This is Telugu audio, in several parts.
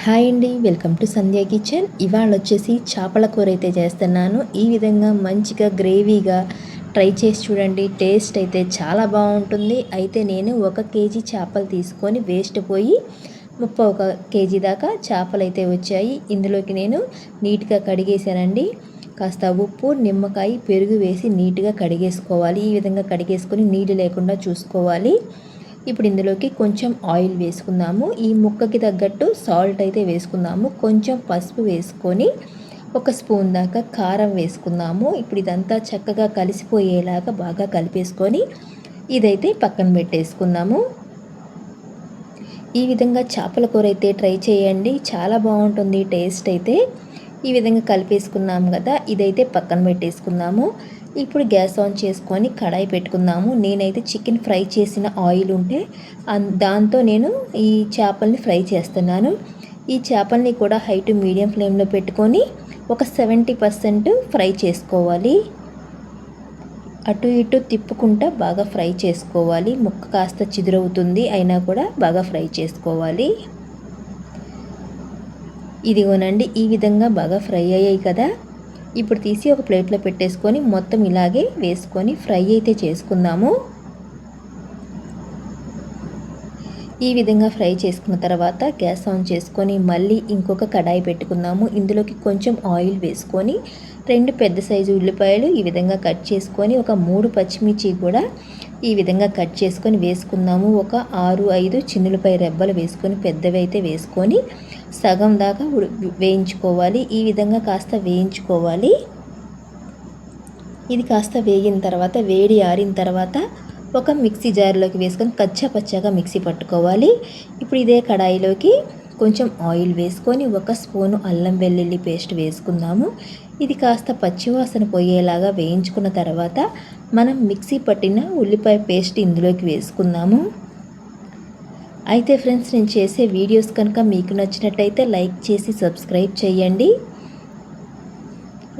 హాయ్ అండి, వెల్కమ్ టు సంధ్య కిచెన్. ఇవాళ వచ్చేసి చేపల కూర అయితే చేస్తున్నాను. ఈ విధంగా మంచిగా గ్రేవీగా ట్రై చేసి చూడండి. టేస్ట్ అయితే చాలా బాగుంటుంది. అయితే నేను 1 కేజీ చేపలు తీసుకొని వేస్ట్ పోయి 31 కేజీ దాకా చేపలు అయితే వచ్చాయి. ఇందులోకి నేను నీట్గా కడిగేసానండి. కాస్త ఉప్పు, నిమ్మకాయ, పెరుగు వేసి నీట్గా కడిగేసుకోవాలి. ఈ విధంగా కడిగేసుకొని నీళ్ళు లేకుండా చూసుకోవాలి. ఇప్పుడు ఇందులోకి కొంచెం ఆయిల్ వేసుకుందాము. ఈ ముక్కకి తగ్గట్టు సాల్ట్ అయితే వేసుకుందాము. కొంచెం పసుపు వేసుకొని 1 స్పూన్ దాకా కారం వేసుకుందాము. ఇప్పుడు ఇదంతా చక్కగా కలిసిపోయేలాగా బాగా కలిపేసుకొని ఇదైతే పక్కన పెట్టేసుకుందాము. ఈ విధంగా చేపల కూర అయితే ట్రై చేయండి, చాలా బాగుంటుంది టేస్ట్ అయితే. ఈ విధంగా కలిపేసుకున్నాము కదా, ఇదైతే పక్కన పెట్టేసుకుందాము. ఇప్పుడు గ్యాస్ ఆన్ చేసుకొని కడాయి పెట్టుకుందాము. నేనైతే చికెన్ ఫ్రై చేసిన ఆయిల్ ఉంటే దాంతో నేను ఈ చేపల్ని ఫ్రై చేస్తున్నాను. ఈ చేపల్ని కూడా హై టు మీడియం ఫ్లేమ్లో పెట్టుకొని ఒక 70% ఫ్రై చేసుకోవాలి. అటు ఇటు తిప్పుకుంటా బాగా ఫ్రై చేసుకోవాలి. ముక్క కాస్త చిదురవుతుంది, అయినా కూడా బాగా ఫ్రై చేసుకోవాలి. ఇదిగోనండి, ఈ విధంగా బాగా ఫ్రై అయ్యాయి కదా. ఇప్పుడు తీసి ఒక ప్లేట్లో పెట్టేసుకొని మొత్తం ఇలాగే వేసుకొని ఫ్రై అయితే చేసుకుందాము. ఈ విధంగా ఫ్రై చేసుకున్న తర్వాత గ్యాస్ ఆన్ చేసుకొని మళ్ళీ ఇంకొక కడాయి పెట్టుకుందాము. ఇందులోకి కొంచెం ఆయిల్ వేసుకొని 2 పెద్ద సైజు ఉల్లిపాయలు ఈ విధంగా కట్ చేసుకొని, ఒక 3 పచ్చిమిర్చి కూడా ఈ విధంగా కట్ చేసుకొని వేసుకుందాము. ఒక 6-5 చిన్నులపాయ రెబ్బలు వేసుకొని పెద్దవి అయితే వేసుకొని సగం దాకా వేయించుకోవాలి. ఈ విధంగా కాస్త వేయించుకోవాలి. ఇది కాస్త వేగిన తర్వాత వేడి ఆరిన తర్వాత ఒక మిక్సీ జార్లోకి వేసుకొని కచ్చా పచ్చాగా మిక్సీ పట్టుకోవాలి. ఇప్పుడు ఇదే కడాయిలోకి కొంచెం ఆయిల్ వేసుకొని 1 స్పూను అల్లం వెల్లుల్లి పేస్ట్ వేసుకుందాము. ఇది కాస్త పచ్చివాసన పోయేలాగా వేయించుకున్న తర్వాత మనం మిక్సీ పట్టిన ఉల్లిపాయ పేస్ట్ ఇందులోకి వేసుకుందాము. అయితే ఫ్రెండ్స్, నేను చేసే వీడియోస్ కనుక మీకు నచ్చినట్టయితే లైక్ చేసి సబ్స్క్రైబ్ చేయండి.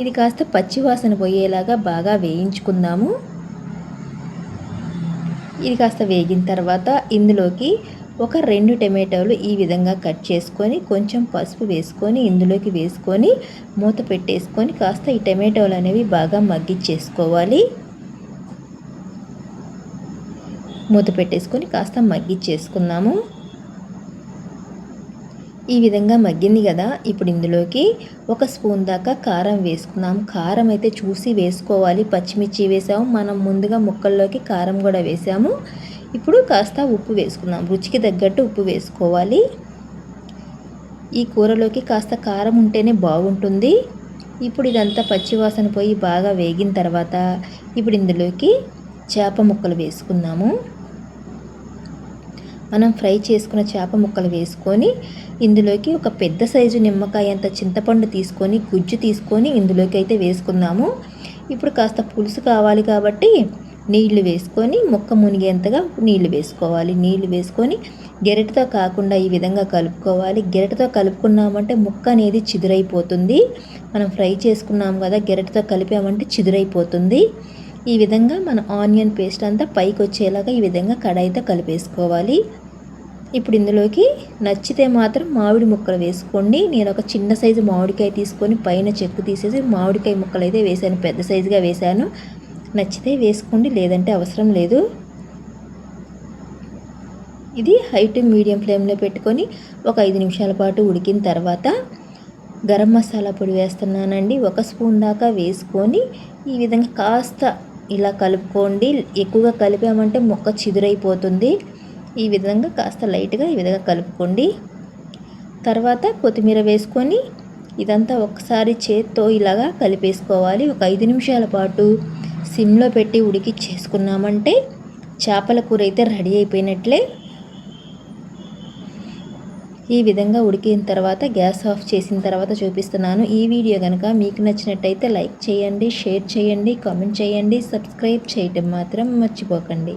ఇది కాస్త పచ్చివాసన పోయేలాగా బాగా వేయించుకుందాము. ఇది కాస్త వేగిన తర్వాత ఇందులోకి ఒక 2 టమాటాలు ఈ విధంగా కట్ చేసుకొని కొంచెం పసుపు వేసుకొని ఇందులోకి వేసుకొని మూత పెట్టేసుకొని కాస్త ఈ టమాటాలు అనేవి బాగా మగ్గిచ్చేసుకోవాలి. మూత పెట్టేసుకొని కాస్త మగ్గిచ్చేసుకుందాము. ఈ విధంగా మగ్గింది కదా. ఇప్పుడు ఇందులోకి 1 స్పూన్ దాకా కారం వేసుకుందాం. కారం అయితే చూసి వేసుకోవాలి. పచ్చిమిర్చి వేసాము, మనం ముందుగా ముక్కల్లోకి కారం కూడా వేసాము. ఇప్పుడు కాస్త ఉప్పు వేసుకుందాం. రుచికి తగ్గట్టు ఉప్పు వేసుకోవాలి. ఈ కూరలోకి కాస్త కారం ఉంటేనే బాగుంటుంది. ఇప్పుడు ఇదంతా పచ్చివాసన పోయి బాగా వేగిన తర్వాత ఇప్పుడు ఇందులోకి చేప ముక్కలు వేసుకుందాము. మనం ఫ్రై చేసుకున్న చేప ముక్కలు వేసుకొని ఇందులోకి ఒక పెద్ద సైజు నిమ్మకాయ అంత చింతపండు తీసుకొని గుజ్జు తీసుకొని ఇందులోకి అయితే వేసుకుందాము. ఇప్పుడు కాస్త పులుసు కావాలి కాబట్టి నీళ్లు వేసుకొని ముక్క మునిగేంతగా నీళ్లు వేసుకోవాలి. నీళ్లు వేసుకొని గెరటితో కాకుండా ఈ విధంగా కలుపుకోవాలి. గెరటితో కలుపుకున్నామంటే ముక్క అనేది చిదురైపోతుంది. మనం ఫ్రై చేసుకున్నాం కదా, గెరటితో కలిపామంటే చిదురైపోతుంది. ఈ విధంగా మన ఆనియన్ పేస్ట్ అంతా పైకి వచ్చేలాగా ఈ విధంగా కడాయితో కలిపేసుకోవాలి. ఇప్పుడు ఇందులోకి నచ్చితే మాత్రం మామిడి ముక్కలు వేసుకోండి. నేను ఒక చిన్న సైజు మామిడికాయ తీసుకొని పైన చెక్కు తీసేసి మామిడికాయ ముక్కలు అయితే వేసాను, పెద్ద సైజుగా వేసాను. నచ్చితే వేసుకోండి, లేదంటే అవసరం లేదు. ఇది హై టు మీడియం ఫ్లేమ్లో పెట్టుకొని ఒక 5 నిమిషాల పాటు ఉడికిన తర్వాత గరం మసాలా పొడి వేస్తున్నానండి. 1 స్పూన్ దాకా వేసుకొని ఈ విధంగా కాస్త ఇలా కలుపుకోండి. ఎక్కువగా కలిపామంటే ముక్క చిదురైపోతుంది. ఈ విధంగా కాస్త లైట్గా ఈ విధంగా కలుపుకోండి. తర్వాత కొత్తిమీర వేసుకొని ఇదంతా ఒకసారి చేత్తో ఇలాగా కలిపేసుకోవాలి. ఒక 5 నిమిషాల పాటు సిమ్లో పెట్టి ఉడికిచ్చేసుకున్నామంటే చేపల కూర అయితే రెడీ అయిపోయినట్లే. ఈ విధంగా ఉడికిన తర్వాత గ్యాస్ ఆఫ్ చేసిన తర్వాత చూపిస్తున్నాను. ఈ వీడియో కనుక మీకు నచ్చినట్టయితే లైక్ చేయండి, షేర్ చేయండి, కామెంట్ చేయండి, సబ్స్క్రైబ్ చేయటం మాత్రం మర్చిపోకండి.